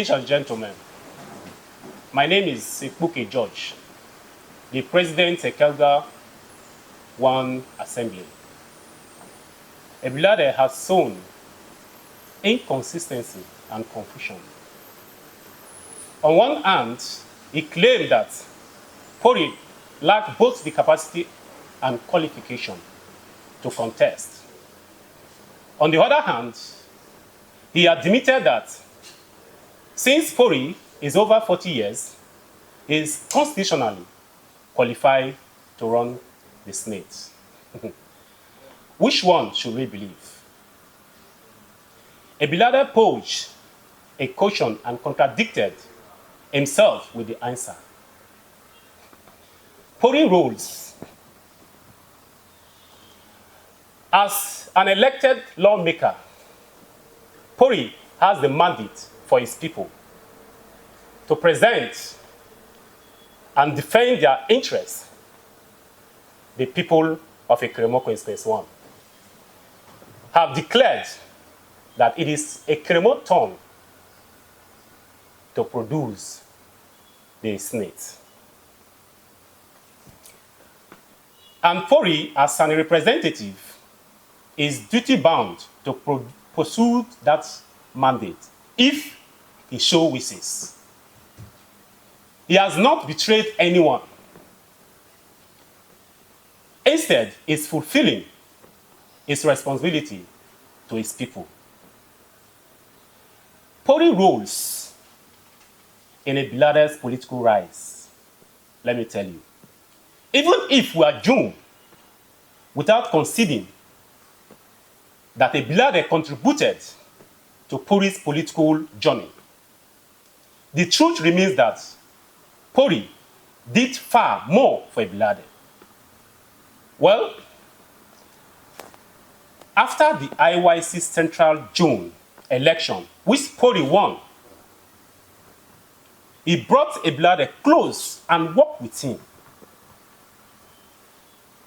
Ladies and gentlemen, my name is Ekelga George, the President Ekelga Assembly. Ebilade has shown inconsistency and confusion. On one hand, he claimed that Porri lacked both the capacity and qualification to contest. On the other hand, he admitted that since Porri is over 40 years, he is constitutionally qualified to run the Senate. Which one should we believe? Ebilade posed a question and contradicted himself with the answer. Porri rules. As an elected lawmaker, Porri has the mandate for his people to present and defend their interests, the people of Ekerefe Constituency 1 have declared that it is Ekerefe turn to produce the Senate. And Porri, as an representative, is duty-bound to pursue that mandate if he so wishes. He has not betrayed anyone. Instead, he is fulfilling his responsibility to his people. Porri roles in Ebilade's political rise, let me tell you. Even if we are doomed without conceding that Ebilade contributed to Porri's political journey, the truth remains that Porri did far more for Ebilade. Well, after the IYC Central June election, which Porri won, he brought Ebilade close and worked with him.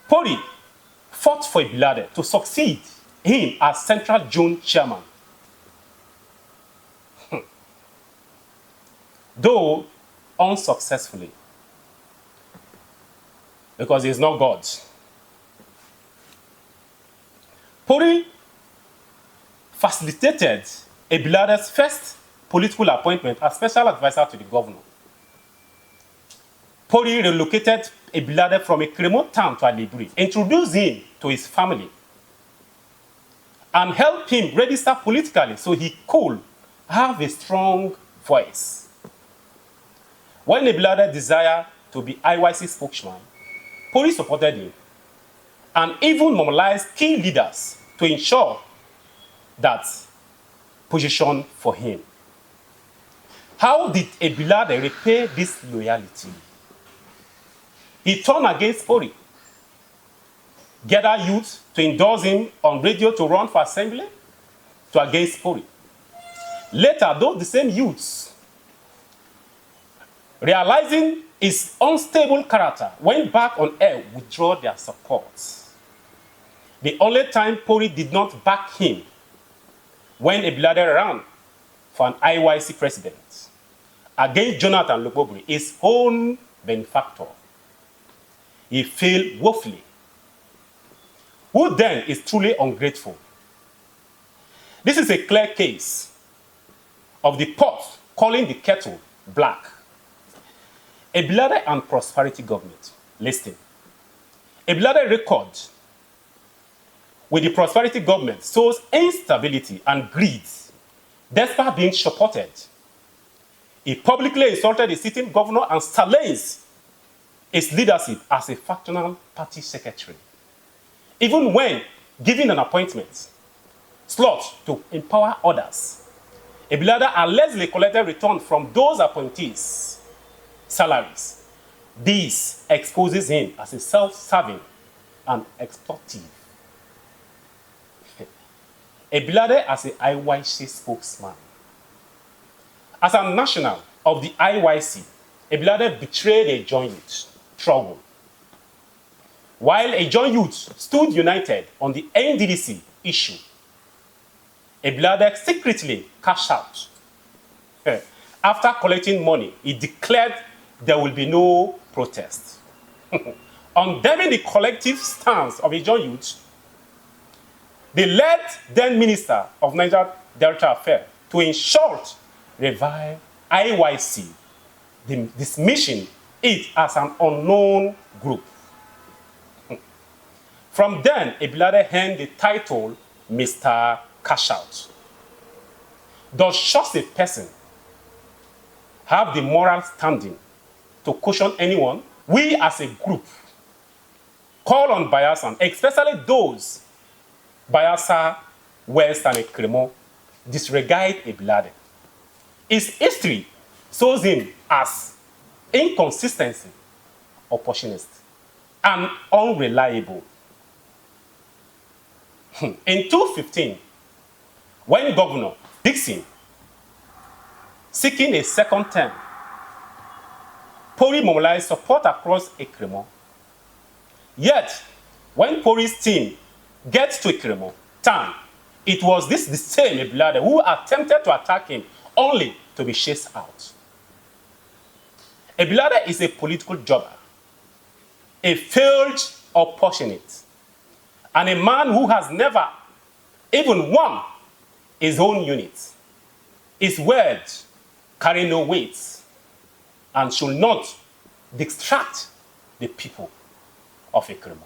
Porri fought for Ebilade to succeed him as Central June chairman. Though unsuccessfully, because he is not God. Porri facilitated Ebilade's first political appointment as special advisor to the governor. Porri relocated Ebilade from a Ekerefe town to Ebilade, introduced him to his family, and helped him register politically so he could have a strong voice. When Ebilade desired to be IYC spokesman, Porri supported him and even mobilized key leaders to ensure that position for him. How did Ebilade repay this loyalty? He turned against Porri, gathered youth to endorse him on radio to run for assembly, to against Porri. Later, those the same youths, realizing his unstable character, went back on air, withdraw their support. The only time Porri did not back him when Ebilade ran for an IYC president against Jonathan Lobobri, his own benefactor. He failed woefully. Who then is truly ungrateful? This is a clear case of the pot calling the kettle black. Ebilade and prosperity government. Listen. Ebilade record with the prosperity government shows instability and greed, despite being supported. He publicly insulted the sitting governor and silenced his leadership as a factional party secretary. Even when given an appointment slot to empower others, Ebilade allegedly collected return from those appointees' salaries. This exposes him as a self-serving and exploitive. Ebilade as a IYC spokesman. As a national of the IYC, Ebilade betrayed a joint youth trouble. While a joint youth stood united on the NDDC issue, Ebilade secretly cashed out After collecting money, he declared there will be no protest. Condemning the collective stance of Ijaw youth, they led then Minister of Niger Delta Affairs to in short revive IYC, dismissing it as an unknown group. From then, Ebilade earned the title Mr. Cashout. Does such a person have the moral standing to caution anyone? We as a group call on Bayelsa, especially those Bayelsa, West, and Ekerefe, disregard Ebilade. His history shows him as inconsistency, opportunist, and unreliable. In 2015, when Governor Dixon seeking a second term, Porri mobilized support across Ekerefe. Yet, when Porri's team gets to Ekerefe town, it was the same Ebilade who attempted to attack him, only to be chased out. Ebilade is a political jobber, a failed opportunist, and a man who has never even won his own unit. His words carry no weight and should not distract the people of Ekerefe.